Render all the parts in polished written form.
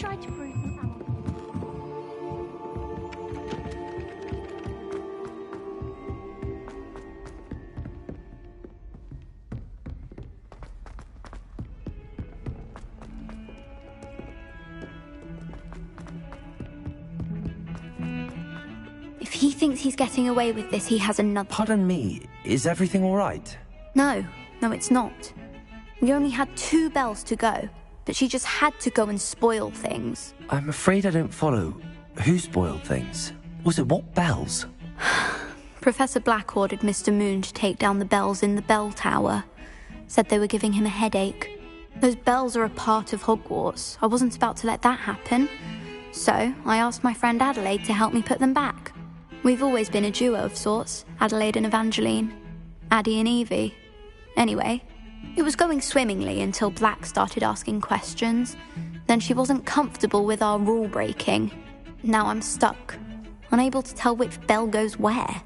tried to prove them out. If he thinks he's getting away with this, he has another... Pardon me, is everything all right? No, it's not. We only had 2 bells to go, but she just had to go and spoil things. I'm afraid I don't follow. Who spoiled things? Was it what bells? Professor Black ordered Mr. Moon to take down the bells in the bell tower. Said they were giving him a headache. Those bells are a part of Hogwarts. I wasn't about to let that happen. So I asked my friend Adelaide to help me put them back. We've always been a duo of sorts, Adelaide and Evangeline. Addie and Evie. Anyway, it was going swimmingly until Black started asking questions. Then she wasn't comfortable with our rule breaking. Now I'm stuck, unable to tell which bell goes where.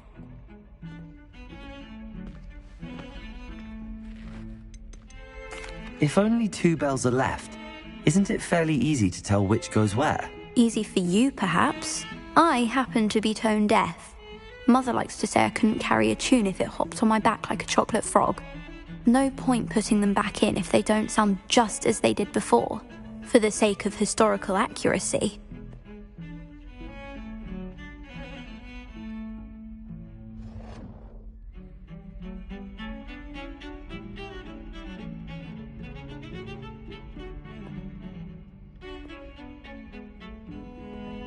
If only 2 bells are left, isn't it fairly easy to tell which goes where? Easy for you, perhaps. I happen to be tone deaf. Mother likes to say I couldn't carry a tune if it hopped on my back like a chocolate frog. No point putting them back in if they don't sound just as they did before, for the sake of historical accuracy.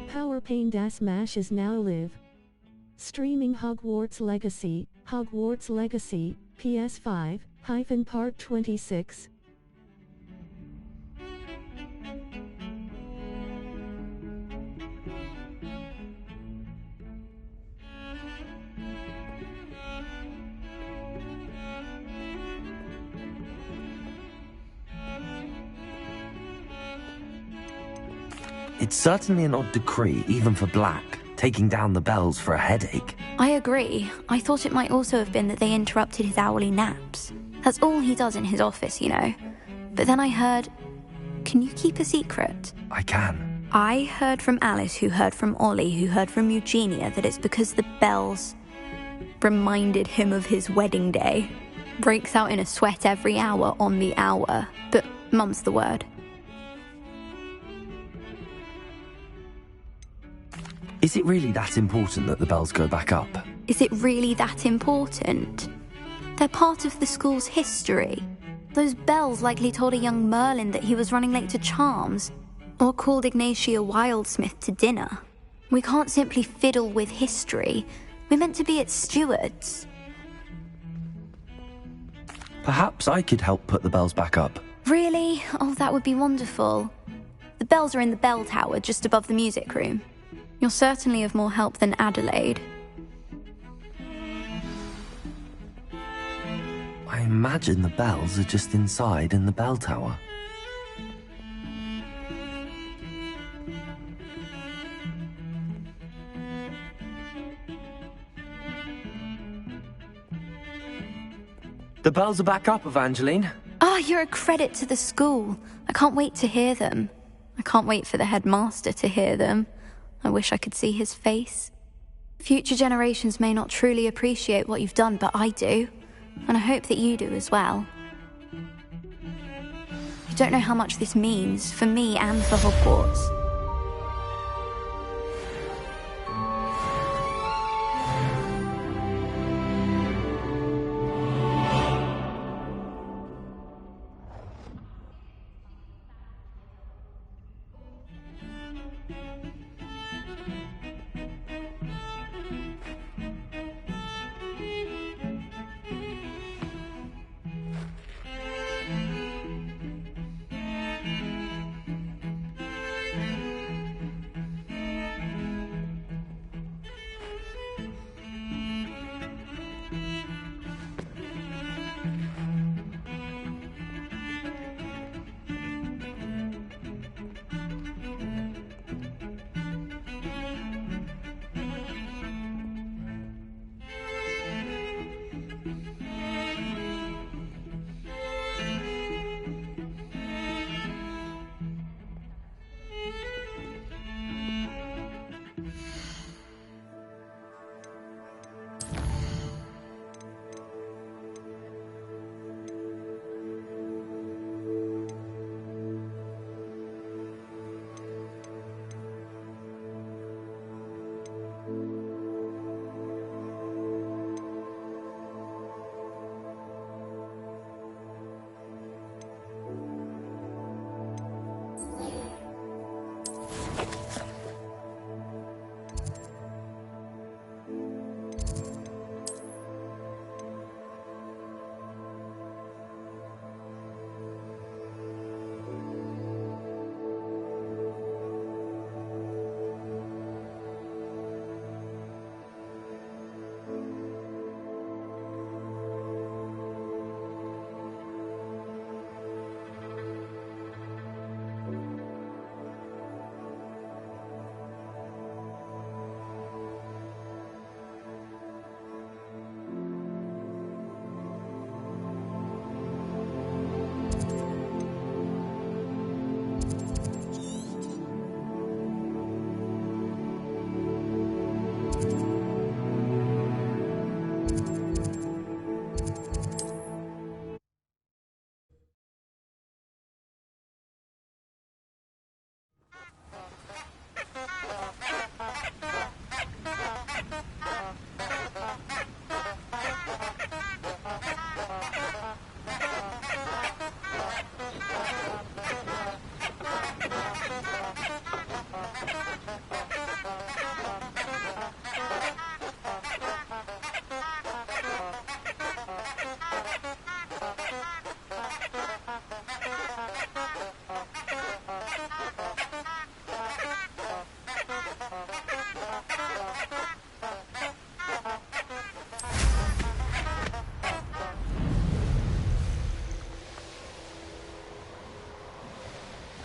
Power Pain Das Mash is now live. Streaming Hogwarts Legacy, PS5, Part 26. It's certainly an odd decree, even for Black, taking down the bells for a headache. I agree. I thought it might also have been that they interrupted his hourly naps. That's all he does in his office, you know. But then I heard... Can you keep a secret? I can. I heard from Alice, who heard from Ollie, who heard from Eugenia, that it's because the bells reminded him of his wedding day. Breaks out in a sweat every hour on the hour. But mum's the word. Is it really that important that the bells go back up? Is it really that important? They're part of the school's history. Those bells likely told a young Merlin that he was running late to Charms, or called Ignatia Wildsmith to dinner. We can't simply fiddle with history. We're meant to be its stewards. Perhaps I could help put the bells back up. Really? Oh, that would be wonderful. The bells are in the bell tower just above the music room. You're certainly of more help than Adelaide. I imagine the bells are just inside in the bell tower. The bells are back up, Evangeline. Ah, you're a credit to the school. I can't wait to hear them. I can't wait for the headmaster to hear them. I wish I could see his face. Future generations may not truly appreciate what you've done, but I do. And I hope that you do as well. You don't know how much this means, for me and for Hogwarts.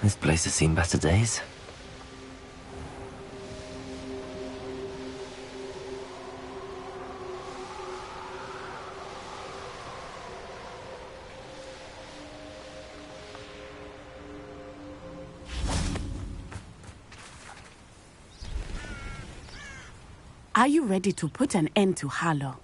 This place has seen better days. Are you ready to put an end to Harlow?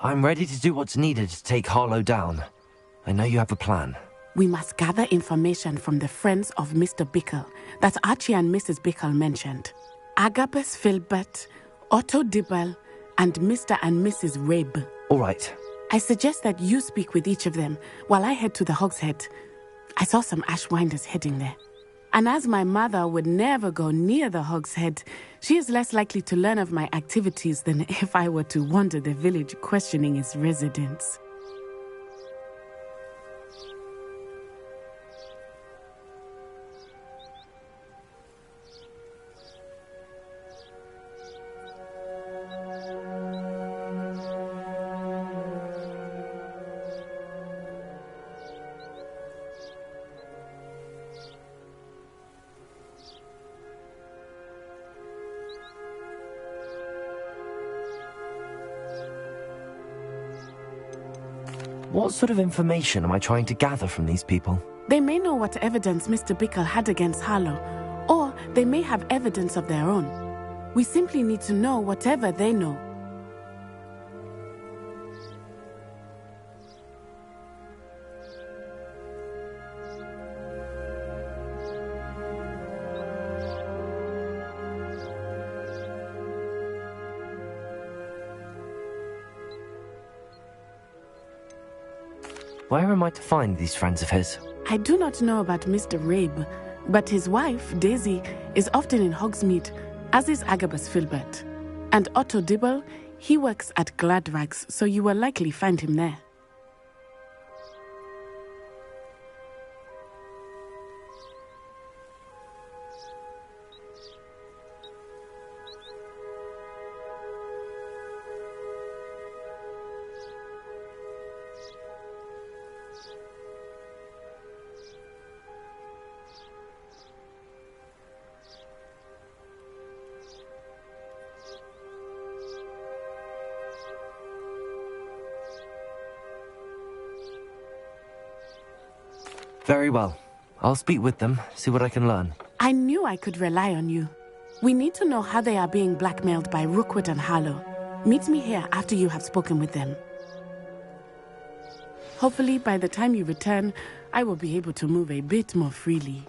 I'm ready to do what's needed to take Harlow down. I know you have a plan. We must gather information from the friends of Mr. Bickle that Archie and Mrs. Bickle mentioned. Agabus Filbert, Otto Dibble, and Mr. and Mrs. Rabe. All right. I suggest that you speak with each of them while I head to the Hogshead. I saw some Ashwinders heading there. And as my mother would never go near the Hogshead, she is less likely to learn of my activities than if I were to wander the village questioning its residents. What sort of information am I trying to gather from these people? They may know what evidence Mr. Bickle had against Harlow, or they may have evidence of their own. We simply need to know whatever they know. Where am I to find these friends of his? I do not know about Mr. Rabe, but his wife, Daisy, is often in Hogsmeade, as is Agabus Filbert. And Otto Dibble, he works at Gladrags, so you will likely find him there. Very well. I'll speak with them, see what I can learn. I knew I could rely on you. We need to know how they are being blackmailed by Rookwood and Harlow. Meet me here after you have spoken with them. Hopefully, by the time you return, I will be able to move a bit more freely.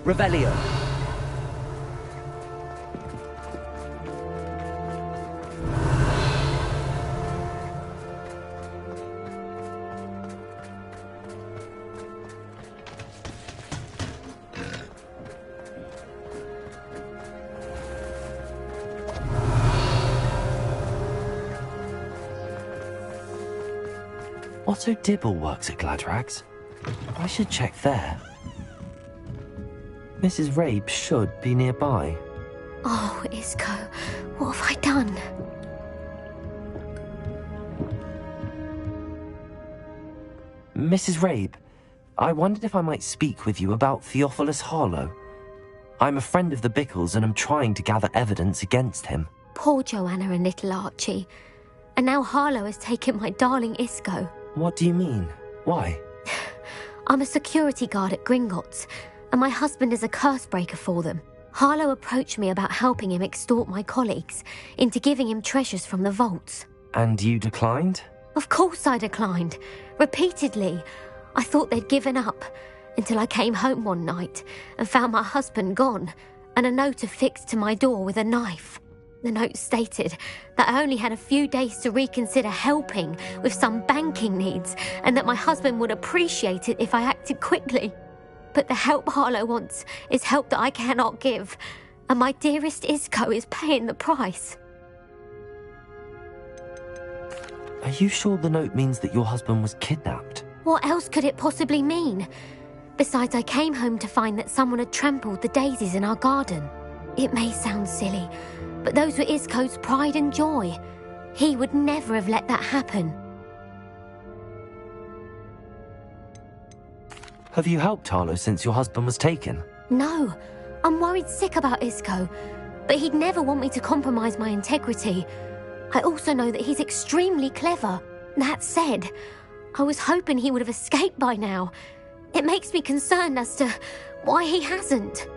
Revelio. Otto Dibble works at Gladrags. I should check there. Mrs. Rabe should be nearby. Oh, Isco, what have I done? Mrs. Rabe, I wondered if I might speak with you about Theophilus Harlow. I'm a friend of the Bickles and am trying to gather evidence against him. Poor Joanna and little Archie. And now Harlow has taken my darling Isco. What do you mean? Why? I'm a security guard at Gringotts, and my husband is a curse breaker for them. Harlow approached me about helping him extort my colleagues into giving him treasures from the vaults. And you declined? Of course I declined. Repeatedly. I thought they'd given up, until I came home one night and found my husband gone, and a note affixed to my door with a knife. The note stated that I only had a few days to reconsider helping with some banking needs, and that my husband would appreciate it if I acted quickly. But the help Harlow wants is help that I cannot give, and my dearest Isco is paying the price. Are you sure the note means that your husband was kidnapped? What else could it possibly mean? Besides, I came home to find that someone had trampled the daisies in our garden. It may sound silly, but those were Isco's pride and joy. He would never have let that happen. Have you helped Harlow since your husband was taken? No, I'm worried sick about Isco, but he'd never want me to compromise my integrity. I also know that he's extremely clever. That said, I was hoping he would have escaped by now. It makes me concerned as to why he hasn't.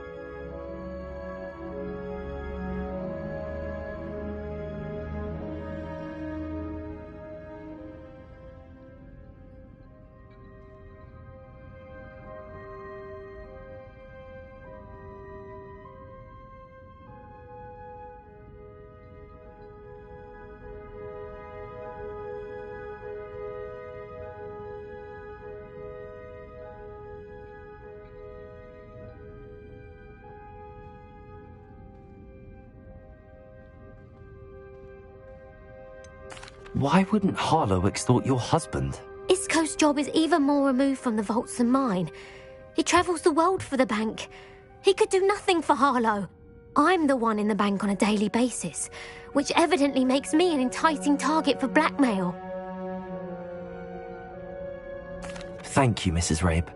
Why wouldn't Harlow extort your husband? Isco's job is even more removed from the vaults than mine. He travels the world for the bank. He could do nothing for Harlow. I'm the one in the bank on a daily basis, which evidently makes me an enticing target for blackmail. Thank you, Mrs. Rabe.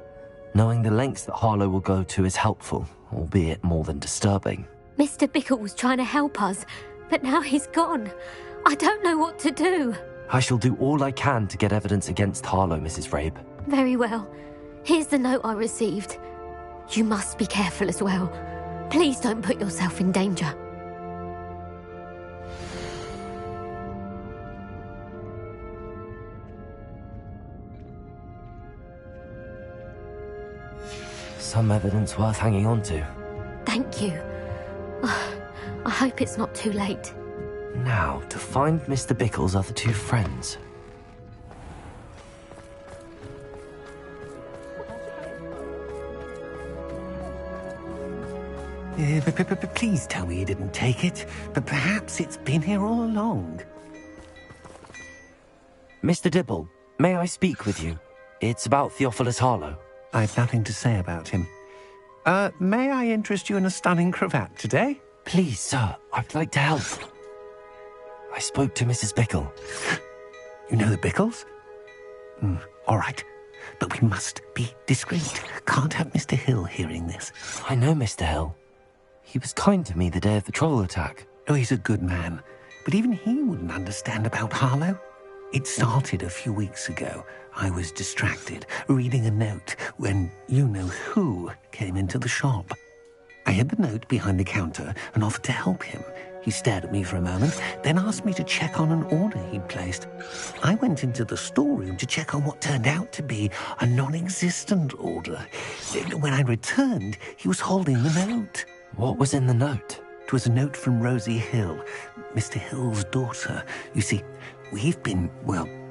Knowing the lengths that Harlow will go to is helpful, albeit more than disturbing. Mr. Bickle was trying to help us, but now he's gone. I don't know what to do. I shall do all I can to get evidence against Harlow, Mrs. Rabe. Very well. Here's the note I received. You must be careful as well. Please don't put yourself in danger. Some evidence worth hanging on to. Thank you. I hope it's not too late. Now, to find Mr. Bickle's other two friends. Please tell me you didn't take it, but perhaps it's been here all along. Mr. Dibble, may I speak with you? It's about Theophilus Harlow. I've nothing to say about him. May I interest you in a stunning cravat today? Please, sir, I'd like to help. I spoke to Mrs. Bickle. You know the Bickles? All right, but we must be discreet. Can't have Mr. Hill hearing this. I know Mr. Hill. He was kind to me the day of the troll attack. Oh, he's a good man, but even he wouldn't understand about Harlow. It started a few weeks ago. I was distracted, reading a note, when you-know-who came into the shop. I hid the note behind the counter and offered to help him. He stared at me for a moment, then asked me to check on an order he'd placed. I went into the storeroom to check on what turned out to be a non-existent order. When I returned, he was holding the note. What was in the note? It was a note from Rosie Hill, Mr. Hill's daughter. You see, we've been,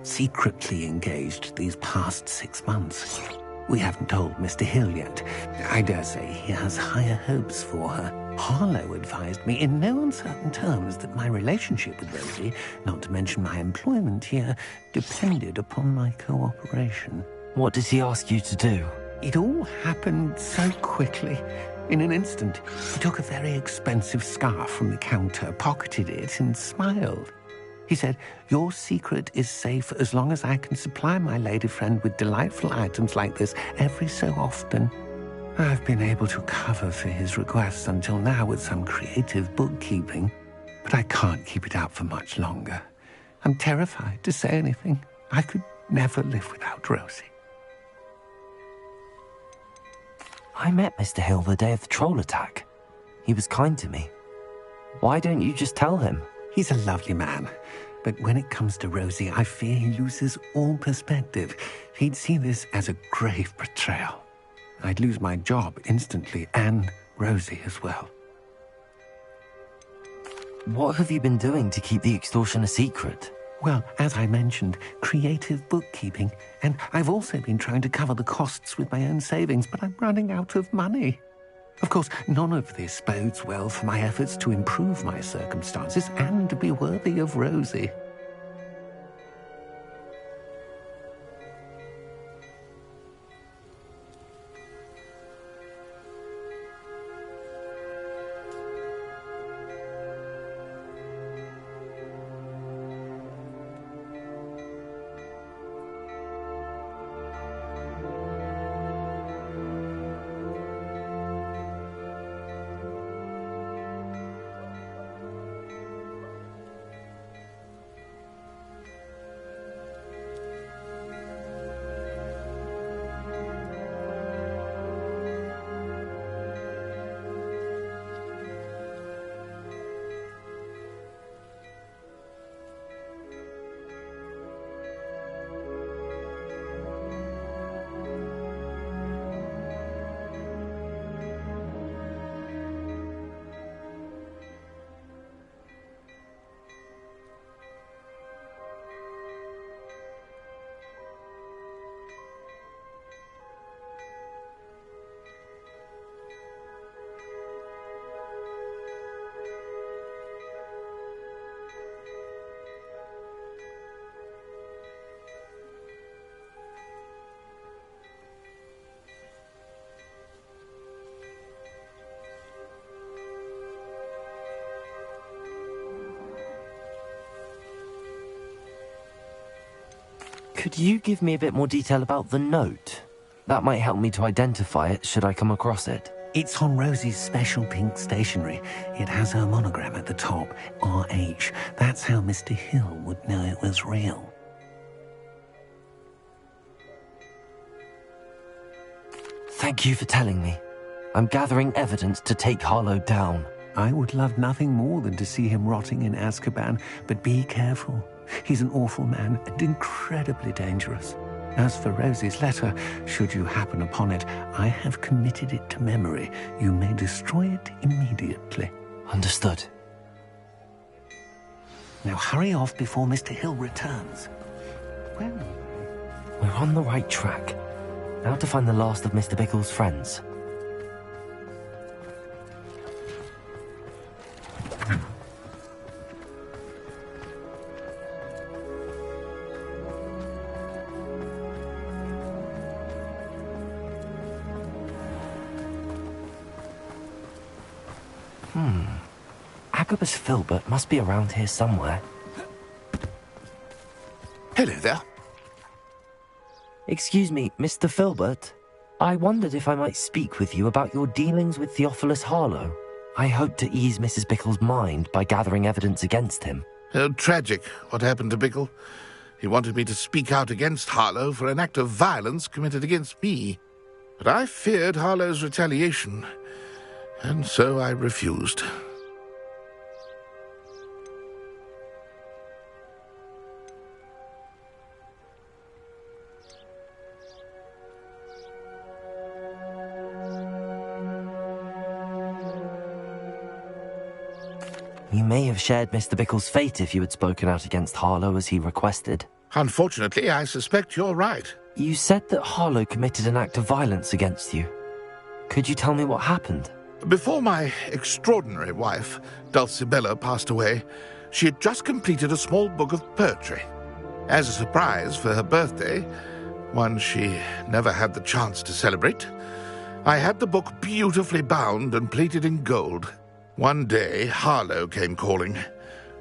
secretly engaged these past 6 months. We haven't told Mr. Hill yet. I dare say he has higher hopes for her. Harlow advised me in no uncertain terms that my relationship with Rosie, not to mention my employment here, depended upon my cooperation. What does he ask you to do? It all happened so quickly. In an instant, he took a very expensive scarf from the counter, pocketed it, and smiled. He said, "Your secret is safe as long as I can supply my lady friend with delightful items like this every so often." I've been able to cover for his requests until now with some creative bookkeeping, but I can't keep it up for much longer. I'm terrified to say anything. I could never live without Rosie. I met Mr. Hill the day of the troll attack. He was kind to me. Why don't you just tell him? He's a lovely man, but when it comes to Rosie, I fear he loses all perspective. He'd see this as a grave betrayal. I'd lose my job instantly, and Rosie as well. What have you been doing to keep the extortion a secret? Well, as I mentioned, creative bookkeeping, and I've also been trying to cover the costs with my own savings, but I'm running out of money. Of course, none of this bodes well for my efforts to improve my circumstances and to be worthy of Rosie. Could you give me a bit more detail about the note? That might help me to identify it should I come across it. It's on Rosie's special pink stationery. It has her monogram at the top, RH. That's how Mr. Hill would know it was real. Thank you for telling me. I'm gathering evidence to take Harlow down. I would love nothing more than to see him rotting in Azkaban, but be careful. He's an awful man and incredibly dangerous. As for Rosie's letter, should you happen upon it, I have committed it to memory. You may destroy it immediately. Understood. Now hurry off before Mr. Hill returns. Well, we're on the right track. Now to find the last of Mr. Bickle's friends. Agabus Filbert must be around here somewhere. Hello there. Excuse me, Mr. Filbert. I wondered if I might speak with you about your dealings with Theophilus Harlow. I hope to ease Mrs. Bickle's mind by gathering evidence against him. Oh, tragic what happened to Bickle. He wanted me to speak out against Harlow for an act of violence committed against me. But I feared Harlow's retaliation, and so I refused. You may have shared Mr. Bickle's fate if you had spoken out against Harlow as he requested. Unfortunately, I suspect you're right. You said that Harlow committed an act of violence against you. Could you tell me what happened? Before my extraordinary wife, Dulcibella, passed away, she had just completed a small book of poetry. As a surprise for her birthday, one she never had the chance to celebrate, I had the book beautifully bound and plated in gold. One day, Harlow came calling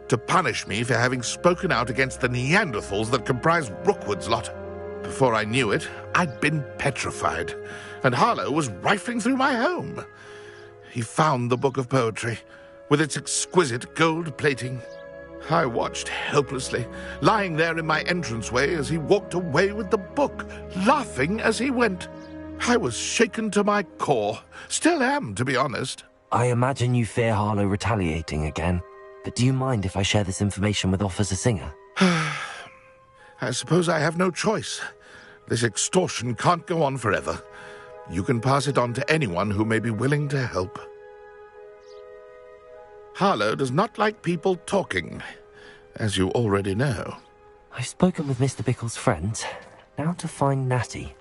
to punish me for having spoken out against the Neanderthals that comprised Rookwood's lot. Before I knew it, I'd been petrified, and Harlow was rifling through my home. He found the book of poetry, with its exquisite gold plating. I watched helplessly, lying there in my entranceway as he walked away with the book, laughing as he went. I was shaken to my core. Still am, to be honest. I imagine you fear Harlow retaliating again, but do you mind if I share this information with Officer Singer? I suppose I have no choice. This extortion can't go on forever. You can pass it on to anyone who may be willing to help. Harlow does not like people talking, as you already know. I've spoken with Mr. Bickle's friends. Now to find Natty.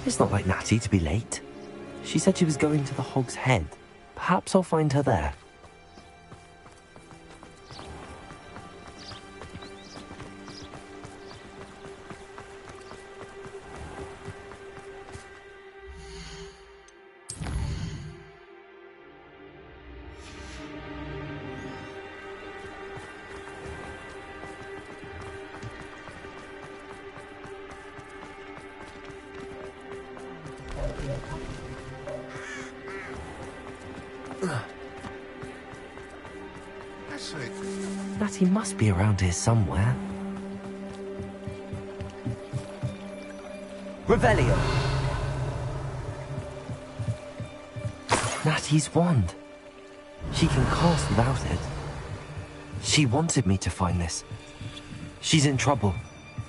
It's not like Natty to be late. She said she was going to the Hog's Head. Perhaps I'll find her there. Natty must be around here somewhere. Revelio! Natty's wand. She can cast without it. She wanted me to find this. She's in trouble.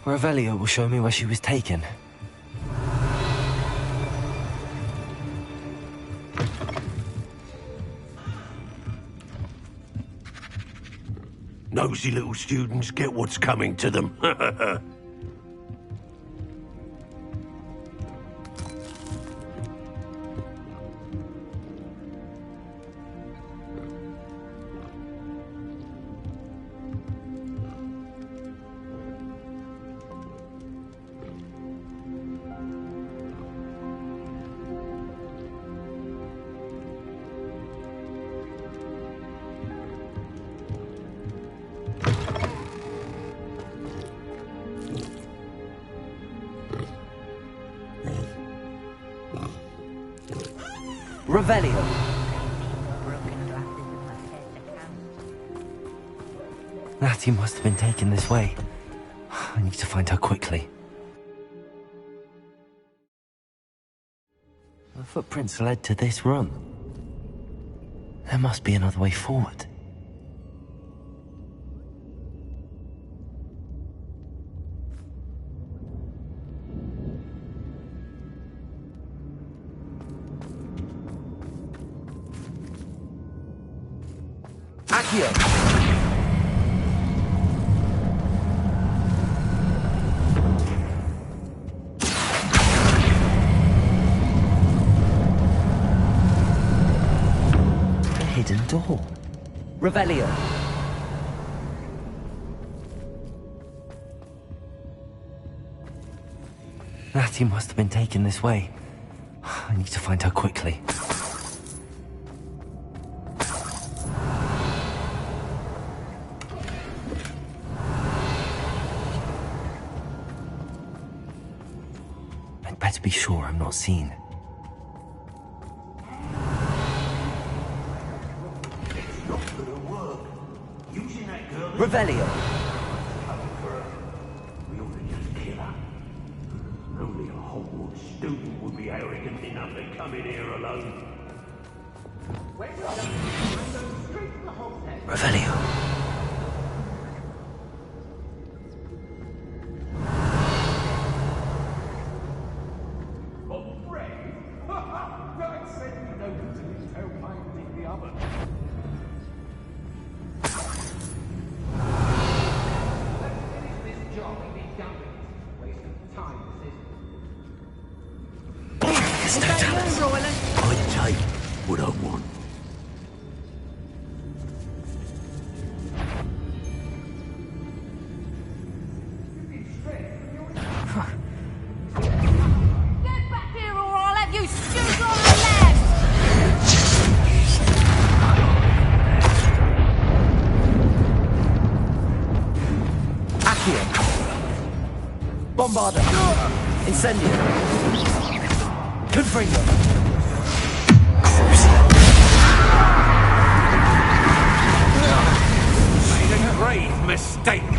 Revelio will show me where she was taken. Nosy little students get what's coming to them. Revelio. Natty must have been taken this way. I need to find her quickly. The footprints led to this room. There must be another way forward. Accio! A hidden door. Revelio. Natty must have been taken this way. I need to find her quickly. I'd better be sure I'm not seen. Revelio. We ought to just kill her. Only a Hogwarts student would be arrogant enough to come in here alone. Revelio. I take what I want. Get back here or I'll have you stewed on the left! Accio. Bombarda. Incendio. Confringo. Made a grave mistake.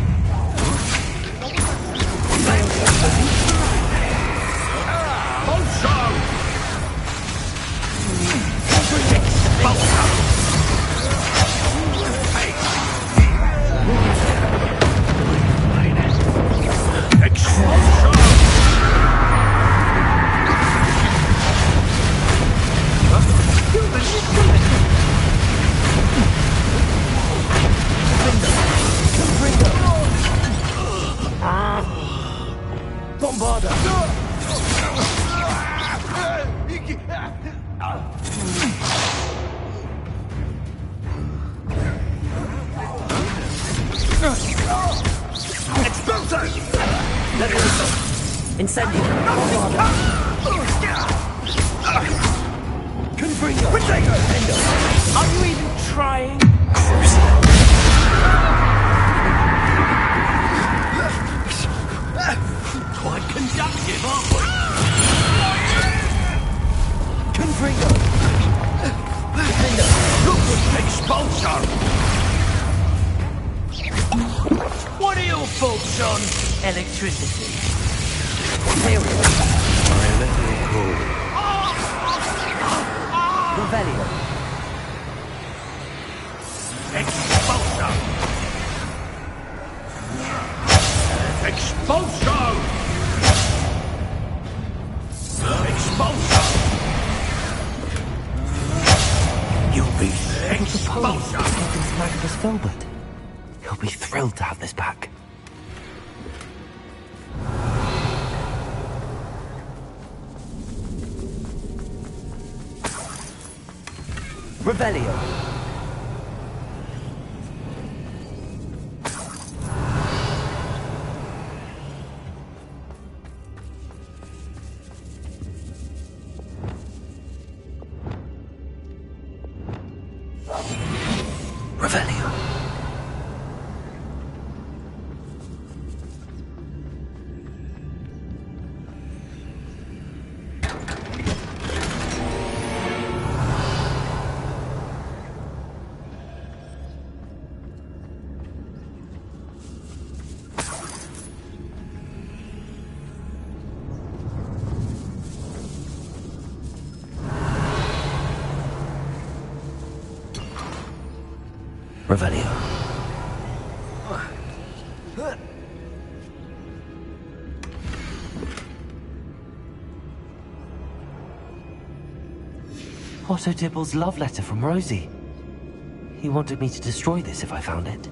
Bombarda. Incendio. Bombarda. Confringo. Are you even trying? Quite conductive, aren't we? Confringo. Expulsor! What are your thoughts on electricity? Revelio. Expulsor! Expulsor! Expulsor! You'll be expulsor! Magnus Filbert. He'll be be thrilled to have this back. Revelio. Revelio. Revelio. Otto Dibble's love letter from Rosie. He wanted me to destroy this if I found it.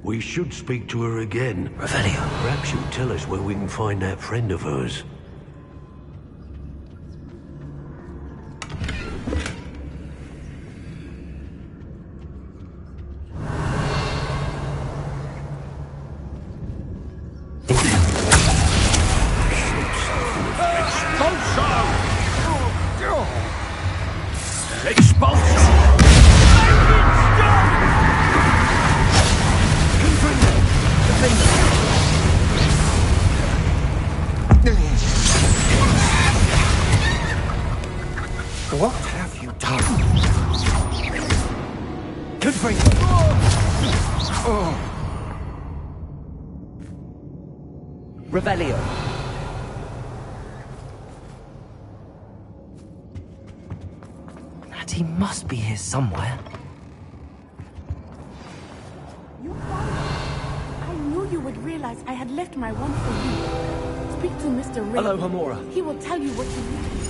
We should speak to her again. Revelio. Perhaps you'll tell us where we can find that friend of hers. What have you done? Revelio. Natty must be here somewhere. You found it. I knew you would realize I had left my wand for you. Speak to Mr. Ray. Hello, Hamura. He will tell you what you need to do.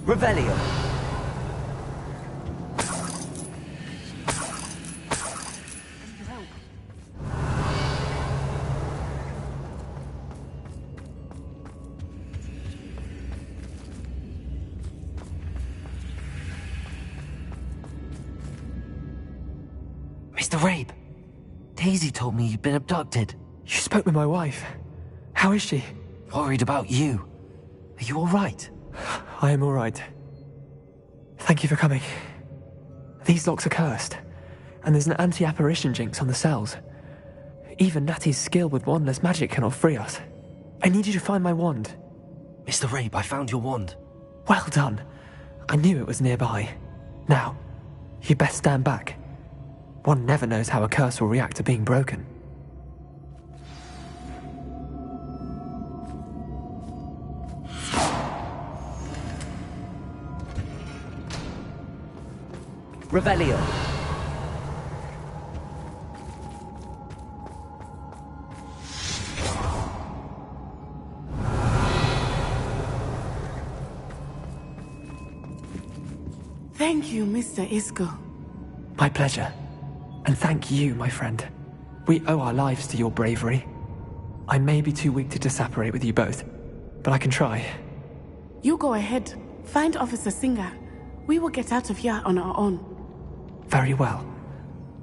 Revelio. Mr. Rabe, Daisy told me you'd been abducted. You spoke with my wife. How is she? Worried about you. Are you all right? I am all right. Thank you for coming. These locks are cursed, and there's an anti-apparition jinx on the cells. Even Natty's skill with wandless magic cannot free us. I need you to find my wand. Mr. Rabe, I found your wand. Well done. I knew it was nearby. Now, you best stand back. One never knows how a curse will react to being broken. Revelio. Thank you, Mr. Isco. My pleasure. And thank you, my friend. We owe our lives to your bravery. I may be too weak to disapparate with you both, but I can try. You go ahead. Find Officer Singer. We will get out of here on our own. Very well.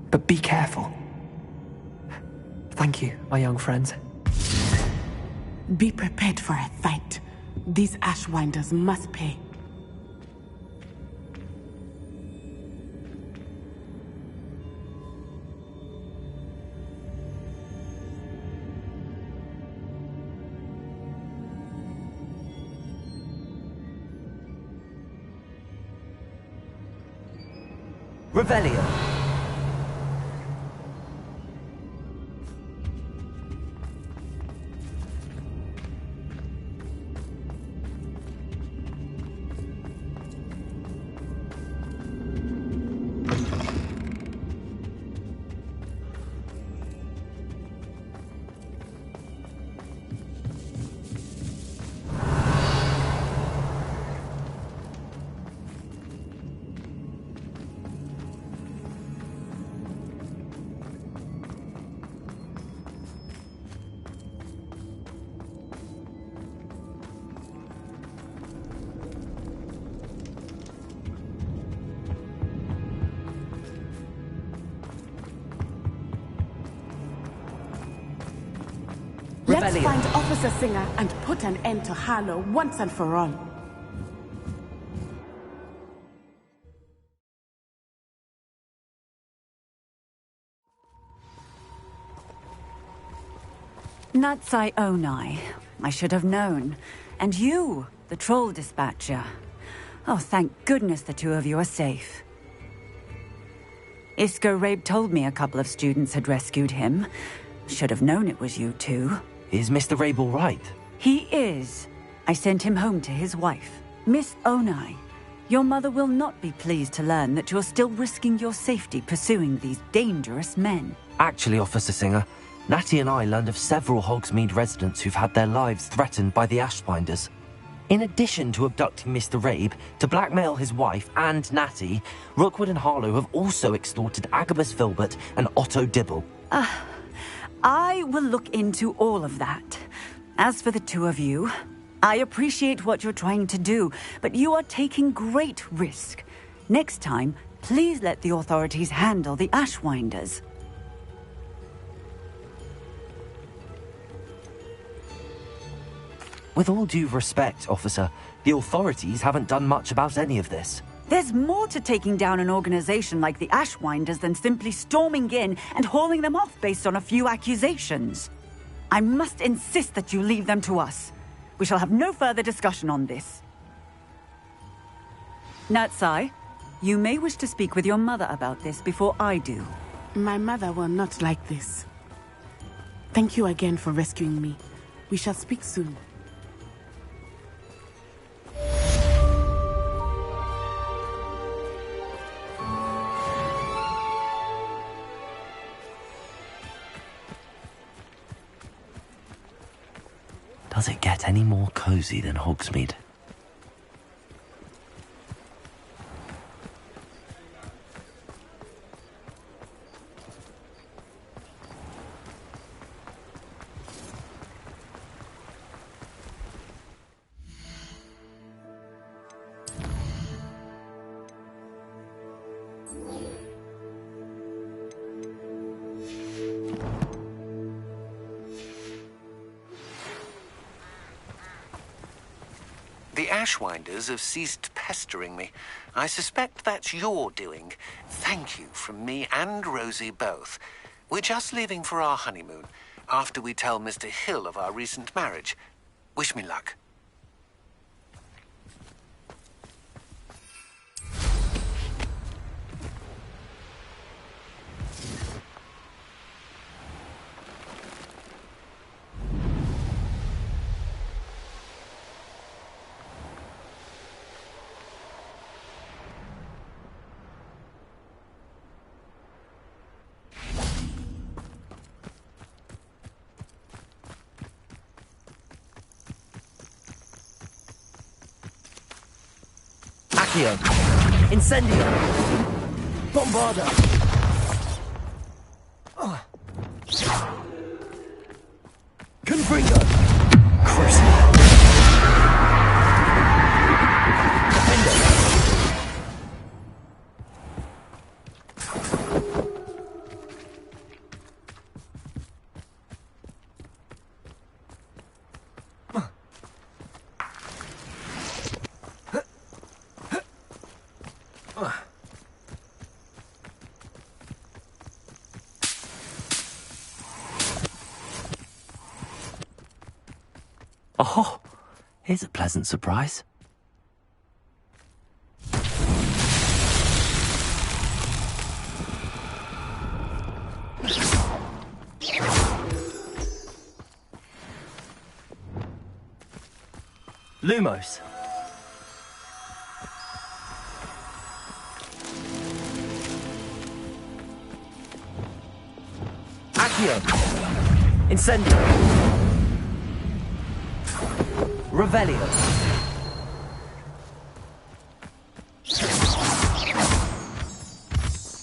But be careful. Thank you, my young friends. Be prepared for a fight. These Ashwinders must pay. Revelio. Let's find Officer Singer and put an end to Harlow once and for all. Natsai Onai. I should have known. And you, the troll dispatcher. Oh, thank goodness the two of you are safe. Isco Rabe told me a couple of students had rescued him. Should have known it was you two. Is Mr. Rabe all right? He is. I sent him home to his wife. Miss Onai, your mother will not be pleased to learn that you're still risking your safety pursuing these dangerous men. Actually, Officer Singer, Natty and I learned of several Hogsmeade residents who've had their lives threatened by the Ashbinders. In addition to abducting Mr. Rabe to blackmail his wife and Natty, Rookwood and Harlow have also extorted Agabus Filbert and Otto Dibble. I will look into all of that. As for the two of you, I appreciate what you're trying to do, but you are taking great risk. Next time, please let the authorities handle the Ashwinders. With all due respect, officer, the authorities haven't done much about any of this. There's more to taking down an organization like the Ashwinders than simply storming in and hauling them off based on a few accusations. I must insist that you leave them to us. We shall have no further discussion on this. Natsai, you may wish to speak with your mother about this before I do. My mother will not like this. Thank you again for rescuing me. We shall speak soon. Does it get any more cozy than Hogsmeade? The Ashwinders have ceased pestering me. I suspect that's your doing. Thank you from me and Rosie both. We're just leaving for our honeymoon, after we tell Mr. Hill of our recent marriage. Wish me luck. Accio! Incendio! Bombardo! Confringo! Crucible! Oh, here's a pleasant surprise. Lumos. Accio. Incendio. Revelio.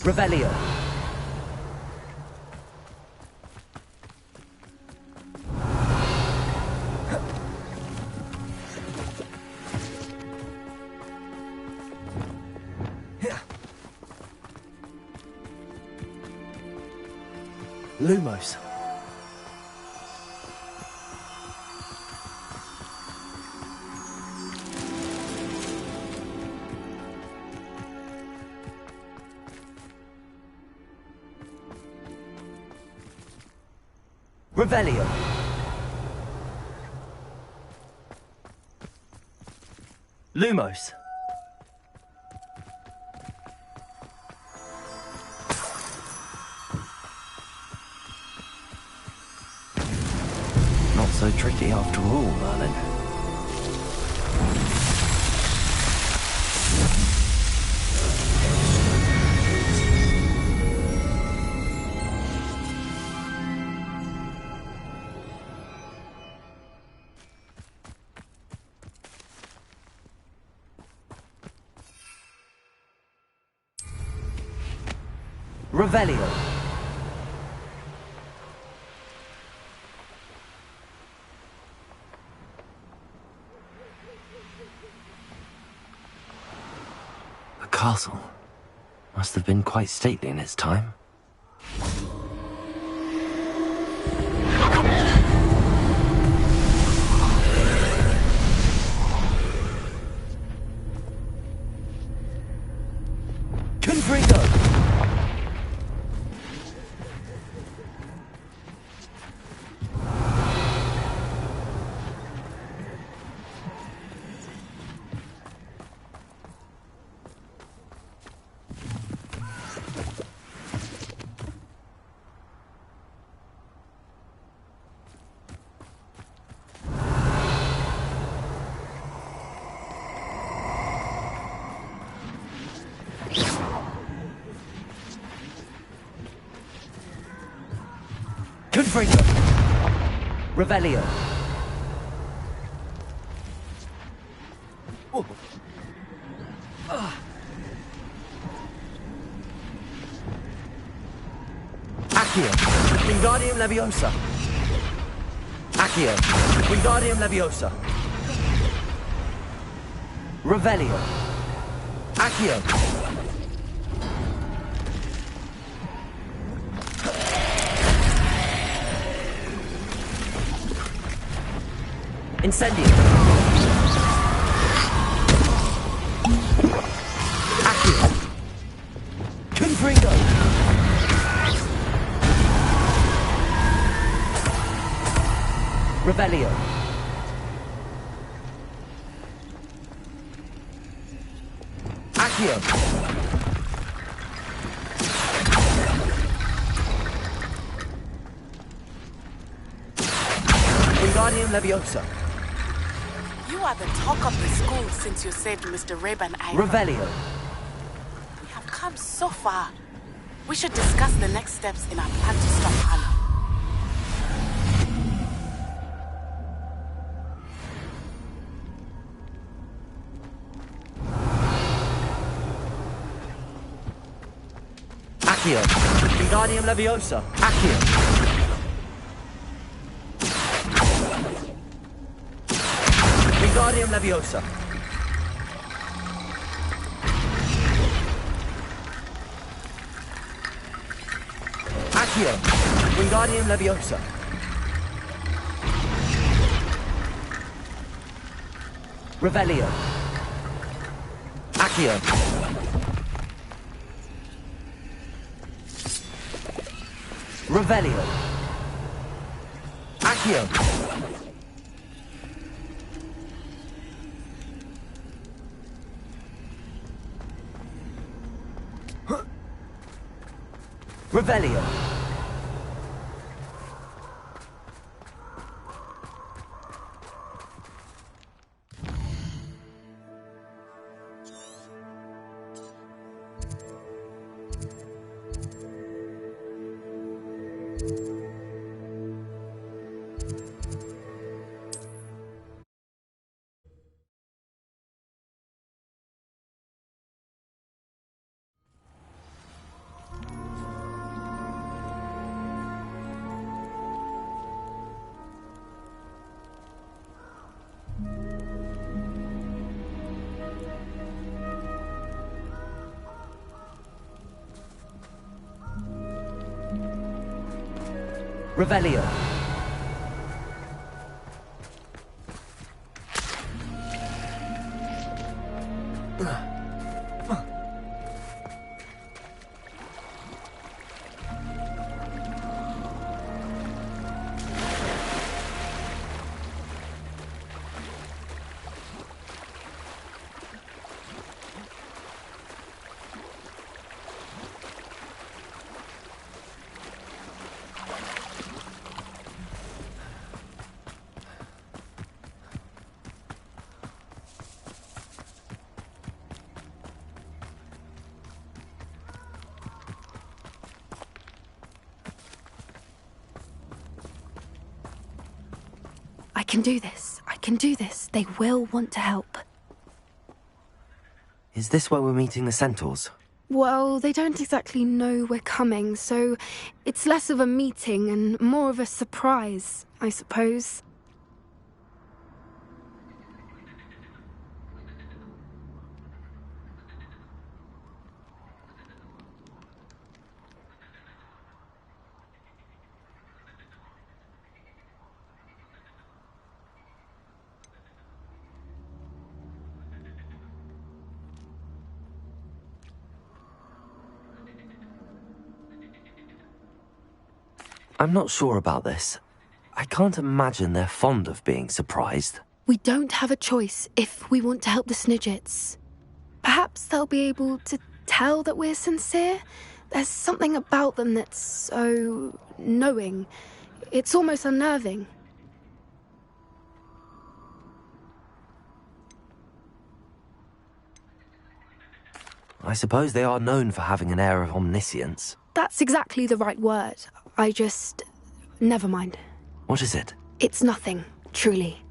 Revelio. Lumos. Revelio. Lumos. Not so tricky after all, Merlin. Revelio. The castle must have been quite stately in its time. Confringo! Confringo! Revelio! Accio! Wingardium Leviosa! Accio! Wingardium Leviosa! Revelio! Accio! Incendio! Accio! Confringo! Revelio! Accio! Wingardium Leviosa! You are the talk of the school since you saved Mr. Rabe and I. Revelio! We have come so far. We should discuss the next steps in our plan to stop Harlow. Accio. Wingardium Leviosa. Accio. Wingardium Leviosa. Accio. Wingardium Leviosa. Revelio. Accio. Revelio. Accio. Revelio. Revelio. I can do this. I can do this. They will want to help. Is this where we're meeting the centaurs? Well, they don't exactly know we're coming, so it's less of a meeting and more of a surprise, I suppose. I'm not sure about this. I can't imagine they're fond of being surprised. We don't have a choice if we want to help the Snidgets. Perhaps they'll be able to tell that we're sincere. There's something about them that's so knowing. It's almost unnerving. I suppose they are known for having an air of omniscience. That's exactly the right word. Never mind. What is it? It's nothing, truly.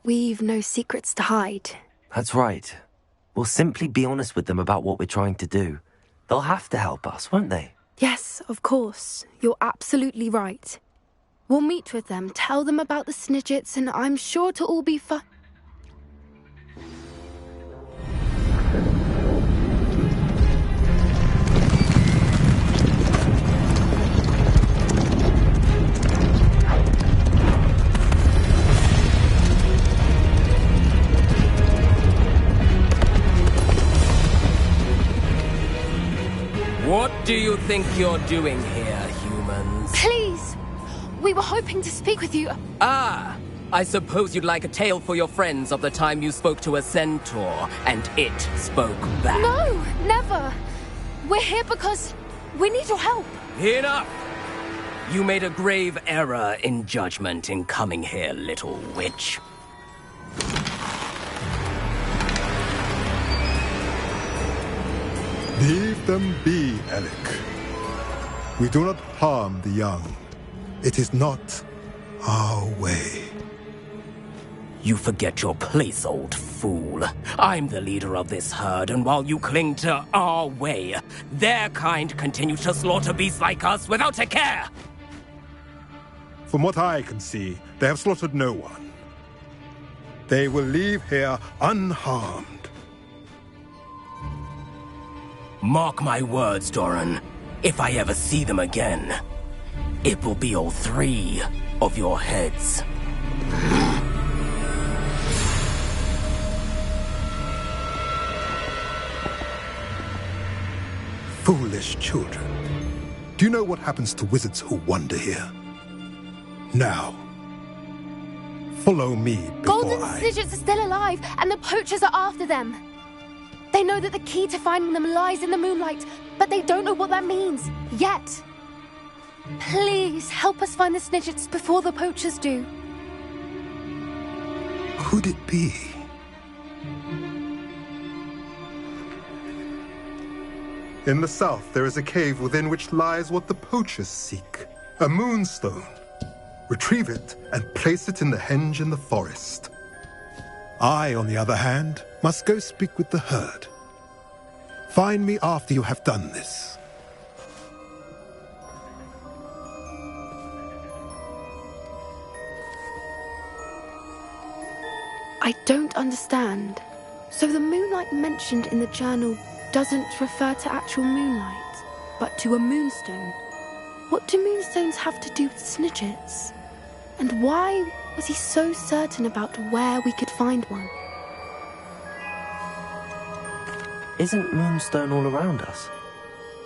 We've no secrets to hide. That's right. We'll simply be honest with them about what we're trying to do. They'll have to help us, won't they? Yes, of course. You're absolutely right. We'll meet with them, tell them about the Snidgets, and I'm sure to all be fine. What do you think you're doing here, humans? Please! We were hoping to speak with you. Ah! I suppose you'd like a tale for your friends of the time you spoke to a centaur, and it spoke back. No, never! We're here because we need your help. Enough! You made a grave error in judgment in coming here, little witch. Leave them be, Alec. We do not harm the young. It is not our way. You forget your place, old fool. I'm the leader of this herd, and while you cling to our way, their kind continue to slaughter beasts like us without a care! From what I can see, they have slaughtered no one. They will leave here unharmed. Mark my words, Doran. If I ever see them again, it will be all 3 of your heads. Foolish children. Do you know what happens to wizards who wander here? Now, follow me before Golden Snidgets are still alive, and the poachers are after them. They know that the key to finding them lies in the moonlight, but they don't know what that means, yet. Please, help us find the Snidgets before the poachers do. Could it be? In the south, there is a cave within which lies what the poachers seek. A moonstone. Retrieve it and place it in the henge in the forest. I, on the other hand, must go speak with the herd. Find me after you have done this. I don't understand. So the moonlight mentioned in the journal doesn't refer to actual moonlight, but to a moonstone. What do moonstones have to do with Snidgets? And why was he so certain about where we could find one? Isn't Moonstone all around us?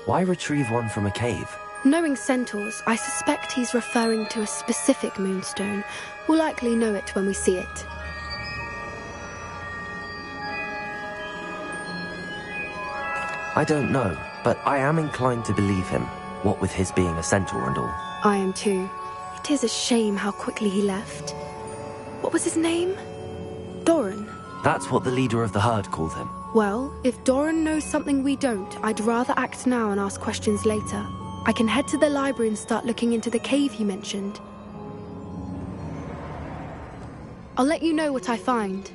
Why retrieve one from a cave? Knowing centaurs, I suspect he's referring to a specific moonstone. We'll likely know it when we see it. I don't know, but I am inclined to believe him, what with his being a centaur and all. I am too. It is a shame how quickly he left. What was his name? Doran. That's what the leader of the herd called him. Well, if Doran knows something we don't, I'd rather act now and ask questions later. I can head to the library and start looking into the cave you mentioned. I'll let you know what I find.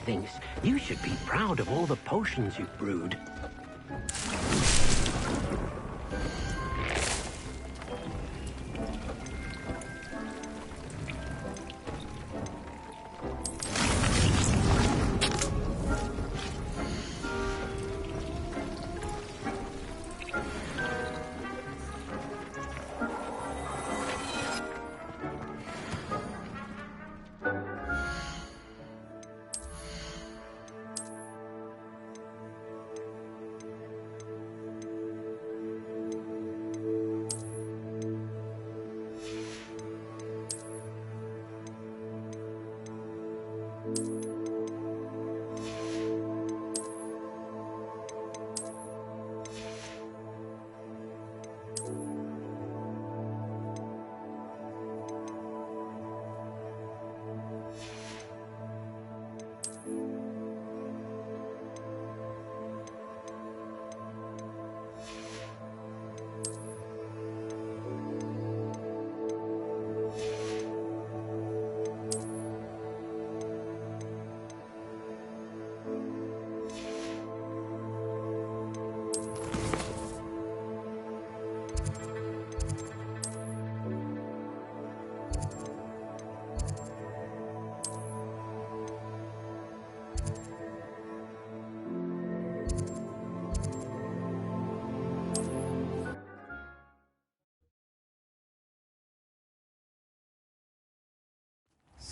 Thinks you should be proud of all the potions you've brewed.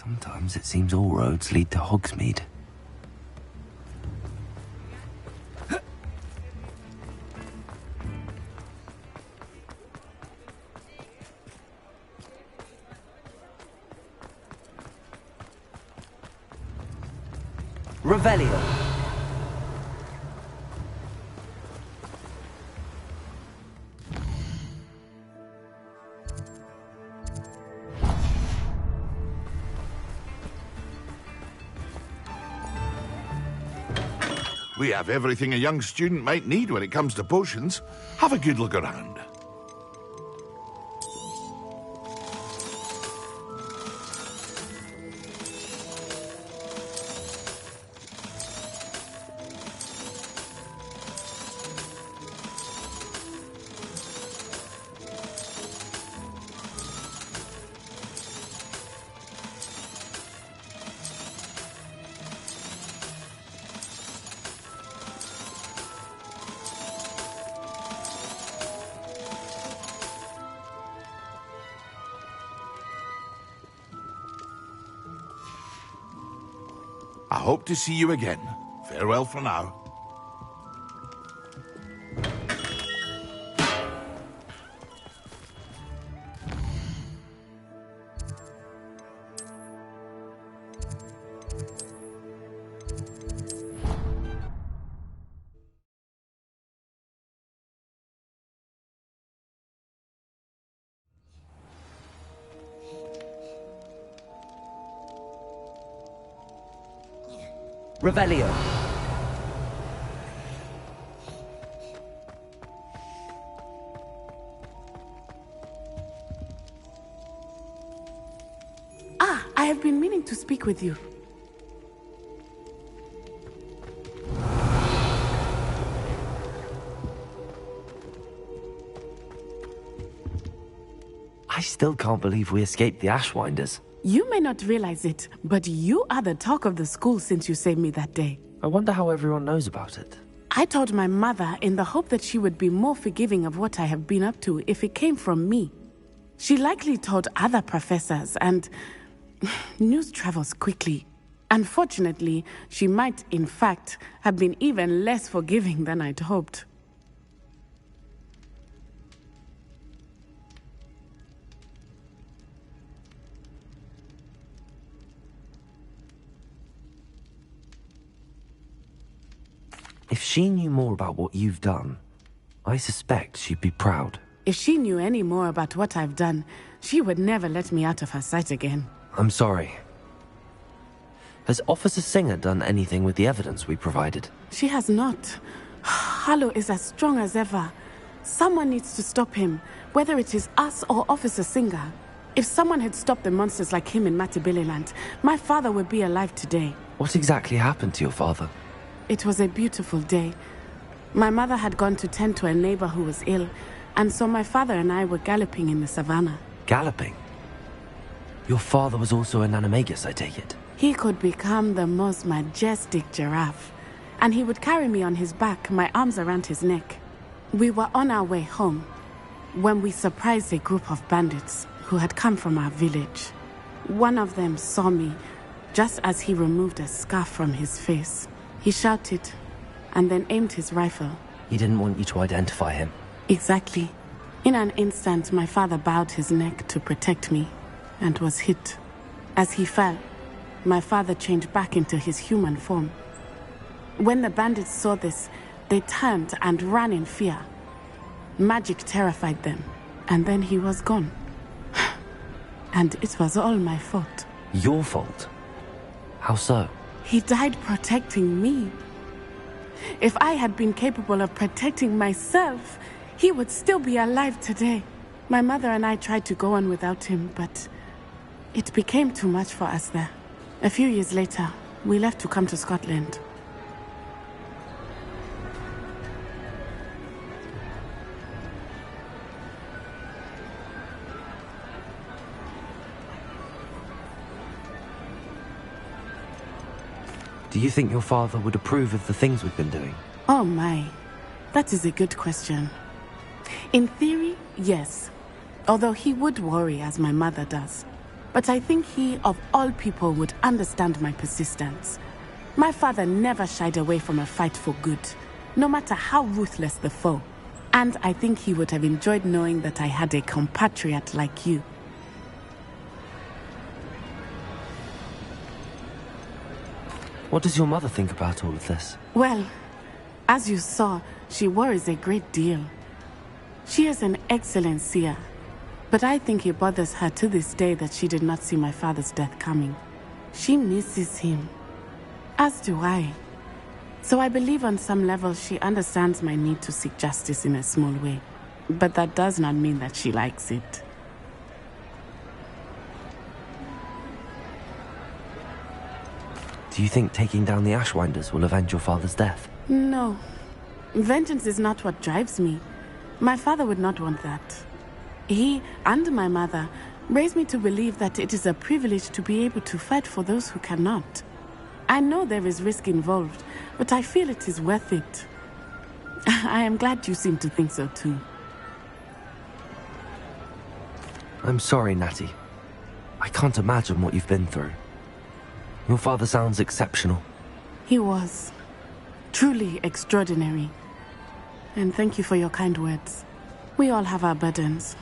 Sometimes it seems all roads lead to Hogsmeade. Revelio. We have everything a young student might need when it comes to potions. Have a good look around. I hope to see you again. Farewell for now. Revelio. I have been meaning to speak with you. I still can't believe we escaped the Ashwinders. You may not realize it, but you are the talk of the school since you saved me that day. I wonder how everyone knows about it. I told my mother in the hope that she would be more forgiving of what I have been up to if it came from me. She likely told other professors, and news travels quickly. Unfortunately, she might, in fact, have been even less forgiving than I'd hoped. If she knew more about what you've done, I suspect she'd be proud. If she knew any more about what I've done, she would never let me out of her sight again. I'm sorry. Has Officer Singer done anything with the evidence we provided? She has not. Harlow is as strong as ever. Someone needs to stop him, whether it is us or Officer Singer. If someone had stopped the monsters like him in Matabeleland, my father would be alive today. What exactly happened to your father? It was a beautiful day. My mother had gone to tend to a neighbor who was ill, and so my father and I were galloping in the savannah. Galloping? Your father was also an animagus, I take it? He could become the most majestic giraffe, and he would carry me on his back, my arms around his neck. We were on our way home when we surprised a group of bandits who had come from our village. One of them saw me just as he removed a scarf from his face. He shouted and then aimed his rifle. He didn't want you to identify him. Exactly. In an instant, my father bowed his neck to protect me and was hit. As he fell, my father changed back into his human form. When the bandits saw this, they turned and ran in fear. Magic terrified them, and then he was gone. And it was all my fault. Your fault? How so? He died protecting me. If I had been capable of protecting myself, he would still be alive today. My mother and I tried to go on without him, but it became too much for us there. A few years later, we left to come to Scotland. Do you think your father would approve of the things we've been doing? Oh my, that is a good question. In theory, yes. Although he would worry, as my mother does. but I think he, of all people, would understand my persistence. My father never shied away from a fight for good, no matter how ruthless the foe. And I think he would have enjoyed knowing that I had a compatriot like you. What does your mother think about all of this? Well, as you saw, she worries a great deal. She is an excellent seer, but I think it bothers her to this day that she did not see my father's death coming. She misses him, as do I. So I believe on some level she understands my need to seek justice in a small way, but that does not mean that she likes it. Do you think taking down the Ashwinders will avenge your father's death? No. Vengeance is not what drives me. My father would not want that. He and my mother raised me to believe that it is a privilege to be able to fight for those who cannot. I know there is risk involved, but I feel it is worth it. I am glad you seem to think so too. I'm sorry, Natty. I can't imagine what you've been through. Your father sounds exceptional. He was. Truly extraordinary. And thank you for your kind words. We all have our burdens.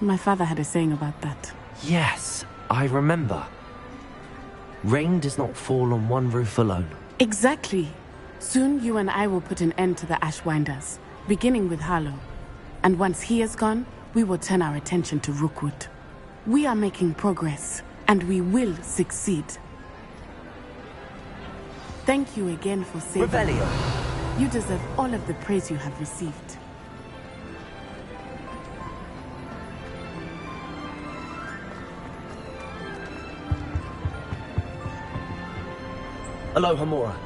My father had a saying about that. Yes, I remember. Rain does not fall on one roof alone. Exactly. Soon you and I will put an end to the Ashwinders, beginning with Harlow. And once he is gone, we will turn our attention to Rookwood. We are making progress, and we will succeed. Thank you again for saving Revelio. You deserve all of the praise you have received. Aloha Mora.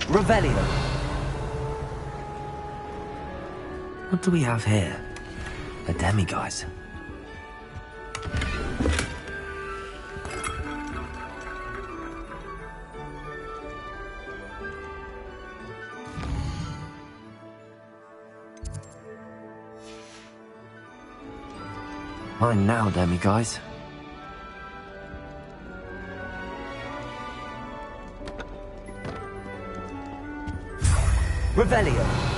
Revelio. What do we have here? A demiguise. Mine now, demiguise. Revelio.